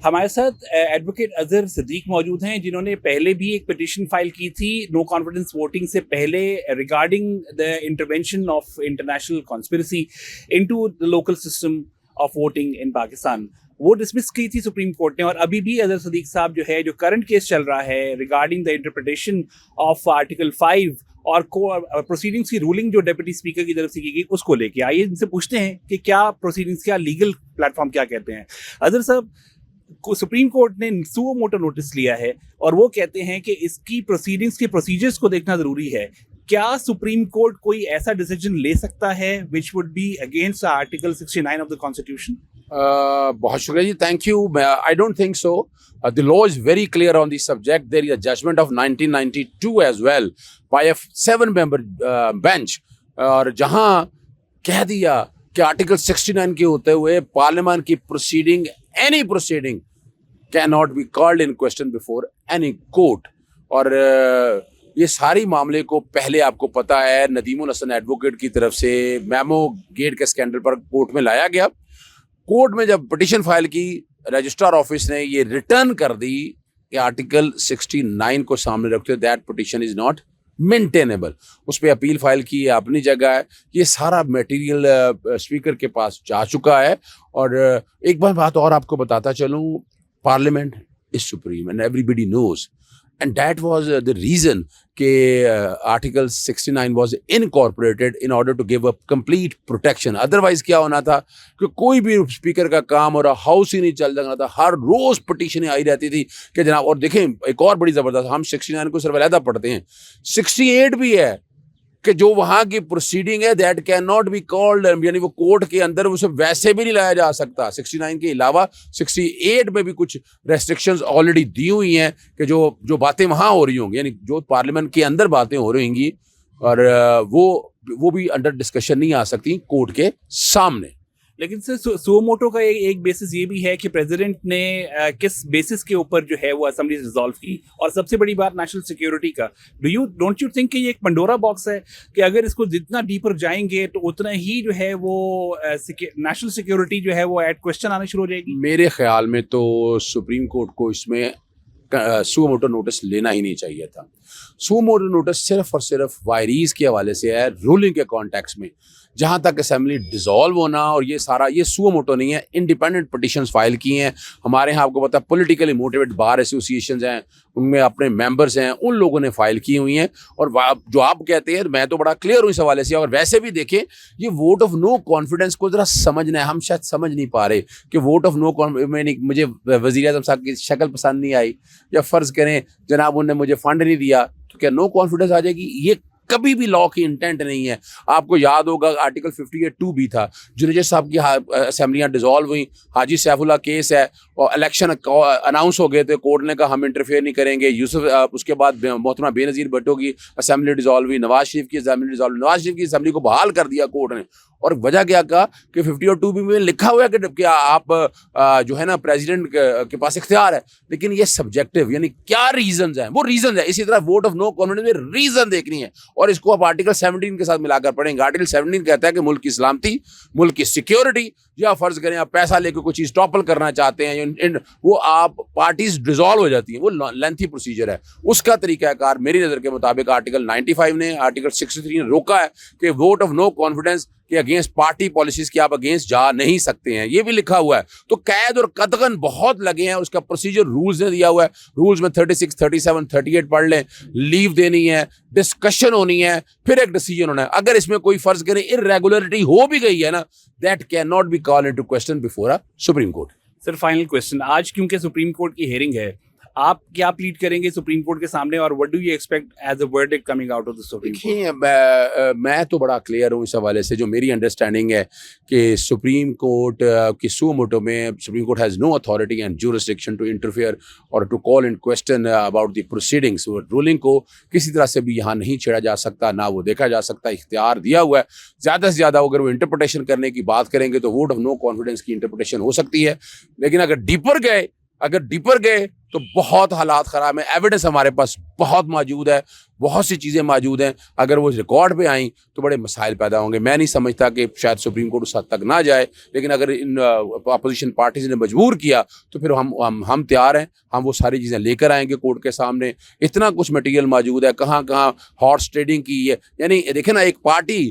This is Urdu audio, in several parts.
ہمارے ساتھ ایڈوکیٹ اظہر صدیق موجود ہیں جنہوں نے پہلے بھی ایک پٹیشن فائل کی تھی نو کانفیڈنس ووٹنگ سے پہلے regarding the intervention of international conspiracy into the local system of voting in Pakistan. وہ ڈسمس کی تھی سپریم کورٹ نے, اور ابھی بھی اظہر صدیق صاحب جو ہے جو کرنٹ کیس چل رہا ہے regarding the interpretation of article 5 اور پروسیڈنگس کی رولنگ جو ڈپٹی اسپیکر کی طرف سے کی گئی اس کو لے کے آئیے ان سے پوچھتے ہیں کہ کیا پروسیڈنگس, کیا لیگل پلیٹ فارم کیا کہتے ہیں. اظہر صاحب, سپریم کورٹ نے سو موٹو نوٹس لیا ہے اور وہ کہتے ہیں کہ اس کی پروسیڈنگس کے پروسیجرز کو دیکھنا ضروری ہے. کیا سپریم کورٹ کوئی ایسا ڈیسیجن لے سکتا ہے which would be against article 69 of the constitution? بہت شکریہ جی, thank you. I don't think so. The law is very clear on the subject. There is a judgment of 1992 as well by a 7-member bench, اور جہاں کہہ دیا کہ آرٹیکل 69 کے ہوتے ہوئے پارلیمان کی proceeding, any proceeding cannot be called in question before any court. اور یہ ساری معاملے کو پہلے آپ کو پتا ہے ندیم الحسن ایڈوکیٹ کی طرف سے میمو گیٹ کے اسکینڈل پر کورٹ میں لایا گیا. کورٹ میں جب پٹیشن فائل کی, رجسٹرار آفس نے یہ ریٹرن کر دی کہ آرٹیکل 69 کو سامنے رکھتے ہوئے that petition is not maintainable. اس پہ اپیل فائل کی ہے, اپنی جگہ ہے, یہ سارا میٹیریل اسپیکر کے پاس جا چکا ہے. اور ایک بات اور آپ کو بتاتا چلوں, parliament is supreme and everybody knows, and that was the reason کہ article 69 was incorporated in order to give a complete protection. Otherwise کیا ہونا تھا کہ کوئی بھی اسپیکر کا کام ہو رہا, ہاؤس ہی نہیں چل رہا تھا, ہر روز پٹیشنیں آئی رہتی تھی کہ جناب. اور دیکھیں ایک اور بڑی زبردست, ہم 69 کو صرف علیحدہ پڑھتے ہیں, 68 بھی ہے کہ جو وہاں کی پروسیڈنگ ہے that can not be called, یعنی وہ کورٹ کے اندر اسے ویسے بھی نہیں لایا جا سکتا. 69 کے علاوہ 68 میں بھی کچھ ریسٹرکشنز آلریڈی دی ہوئی ہیں کہ جو باتیں وہاں ہو رہی ہوں گی, یعنی جو پارلیمنٹ کے اندر باتیں ہو رہی ہوں گی, اور وہ بھی انڈر ڈسکشن نہیں آ سکتی کورٹ کے سامنے. لیکن سر سو موٹو کا ایک بیسس یہ بھی ہے کہ پریزیڈنٹ نے کس بیسس کے اوپر جو ہے وہ اسمبلی ریزالو کی, اور سب سے بڑی بات نیشنل سیکیورٹی کا. ڈونٹ یو تھنک کہ یہ ایک پنڈورا باکس ہے کہ اگر اس کو جتنا ڈیپر جائیں گے تو اتنا ہی جو ہے وہ نیشنل سیکیورٹی جو ہے وہ ایٹ کوشچن آنا شروع ہو جائے گی؟ میرے خیال میں تو سپریم کورٹ کو اس میں سو موٹو نوٹس لینا ہی نہیں چاہیے تھا. سو موٹو نوٹس صرف اور صرف وائریز کے حوالے سے ہے, رولنگ کے کانٹیکس میں. جہاں تک اسمبلی ڈیزالو ہونا اور یہ سارا, یہ سو موٹو نہیں ہے, انڈیپینڈنٹ پٹیشنز فائل کی ہیں. ہمارے یہاں آپ کو پتا ہے پولیٹیکلی موٹیویٹ بار ایسوسیشنز ہیں, ان میں اپنے ممبرز ہیں, ان لوگوں نے فائل کی ہوئی ہیں. اور جو آپ کہتے ہیں میں تو بڑا کلیئر ہوں اس حوالے سے. اور ویسے بھی دیکھیں یہ ووٹ آف نو کانفیڈنس کو ذرا سمجھنا ہے, ہم شاید سمجھ نہیں پا رہے کہ ووٹ آف نو کانفیڈنس, مجھے وزیر اعظم صاحب کی شکل پسند نہیں آئی, یا فرض کریں جناب انہوں نے مجھے فنڈ نہیں دیا, تو کیا نو کانفیڈنس آ جائے گی؟ یہ کبھی بھی لا کی انٹینٹ نہیں ہے. آپ کو یاد ہوگا آرٹیکل 58(2) بھی تھا. جنیجر صاحب کی اسمبلیاں ڈیزالو ہوئیں, حاجی سیف اللہ کیس ہے, اور الیکشن اناؤنس ہو گئے تھے, کورٹ نے کہا ہم انٹرفیئر نہیں کریں گے. اس کے بعد محترمہ بے نظیر بھٹو کی اسمبلی ڈیزالو ہوئی, نواز شریف کی اسمبلی ڈیزالو, نواز شریف کی اسمبلی کو بحال کر دیا کورٹ نے. اور وجہ کیا کہا کہ 50(2) بھی میں لکھا ہوا ہے کہ آپ جو ہے نا پریزیڈنٹ کے پاس اختیار ہے, لیکن یہ سبجیکٹو, یعنی کیا ریزنز ہیں, وہ ریزنز ہیں. اسی طرح ووٹ آف نو کانفیڈنس میں ریزن دیکھنی ہے, اور اس کو آپ آرٹیکل 17 کے ساتھ ملا کر پڑھیں گے. آرٹیکل 17 کہتا ہے کہ ملک کی سلامتی, ملک کی سیکیورٹی, یا فرض کریں آپ پیسہ لے کے کوئی چیز ٹاپل کرنا چاہتے ہیں, وہ آپ پارٹیز ڈیزالو ہو جاتی ہیں, وہ لینتھی پروسیجر ہے. اس کا طریقہ کار میری نظر کے مطابق آرٹیکل 95 نے, آرٹیکل 63 نے روکا ہے کہ ووٹ آف نو کانفیڈنس کہ اگینسٹ پارٹی پالیسیز کی آپ اگینسٹ جا نہیں سکتے ہیں. یہ بھی لکھا ہوا ہے. تو قید اور قطعاً بہت لگے ہیں. اس کا پروسیجر رولز نے دیا ہوا ہے, رولز میں 36, 37, 38 پڑھ لیں. لیو دینی ہے, ڈسکشن ہونی ہے, پھر ایک ڈیسیجن ہونا ہے. اگر اس میں کوئی فرض کریں irregularity ہو بھی گئی ہے نا, that cannot be called into question before a Supreme Court. Sir final question, آج کیونکہ سپریم کورٹ کی ہیئرنگ ہے, آپ کیا پلیڈ کریں گے سپریم کورٹ کے سامنے, اور what do you expect as a verdict coming out of the Supreme Court? میں تو بڑا کلیئر ہوں اس حوالے سے. جو میری انڈرسٹینڈنگ ہے کہ سپریم کورٹ کی سو موٹو میں supreme court has no authority and jurisdiction to interfere اور to call in question about the proceedings. Ruling کو کسی طرح سے بھی یہاں نہیں چھیڑا جا سکتا, نہ وہ دیکھا جا سکتا. اختیار دیا ہوا ہے. زیادہ سے زیادہ اگر وہ انٹرپریٹیشن کرنے کی بات کریں گے تو ووٹ آف نو کانفیڈنس کی انٹرپریٹیشن ہو سکتی ہے. لیکن اگر ڈیپر گئے تو بہت حالات خراب ہیں. ایویڈنس ہمارے پاس بہت موجود ہے, بہت سی چیزیں موجود ہیں. اگر وہ ریکارڈ پہ آئیں تو بڑے مسائل پیدا ہوں گے. میں نہیں سمجھتا کہ شاید سپریم کورٹ اس حد تک نہ جائے, لیکن اگر ان اپوزیشن پارٹیز نے مجبور کیا تو پھر ہم تیار ہیں, ہم وہ ساری چیزیں لے کر آئیں گے کورٹ کے سامنے. اتنا کچھ مٹیریل موجود ہے, کہاں کہاں ہارس ٹریڈنگ کی ہے. یعنی دیکھیں نا, ایک پارٹی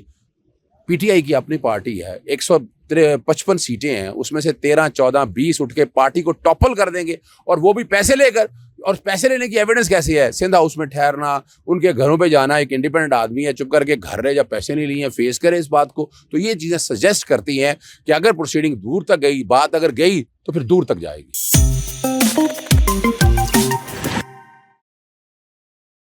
پی ٹی آئی کی اپنی پارٹی ہے, 155 سیٹیں ہیں, اس میں سے 13, 14, 20 اٹھ کے پارٹی کو ٹاپل کر دیں گے, اور وہ بھی پیسے لے کر. اور پیسے لینے کی ایویڈنس کیسی ہے؟ سندھ ہاؤس میں ٹھہرنا, ان کے گھروں پہ جانا. ایک انڈیپینڈنٹ آدمی ہے, چپ کر کے گھر رہے, جب پیسے نہیں لیے فیس کرے اس بات کو. تو یہ چیزیں سجیسٹ کرتی ہیں کہ اگر پروسیڈنگ دور تک گئی, بات اگر گئی تو پھر دور تک جائے گی.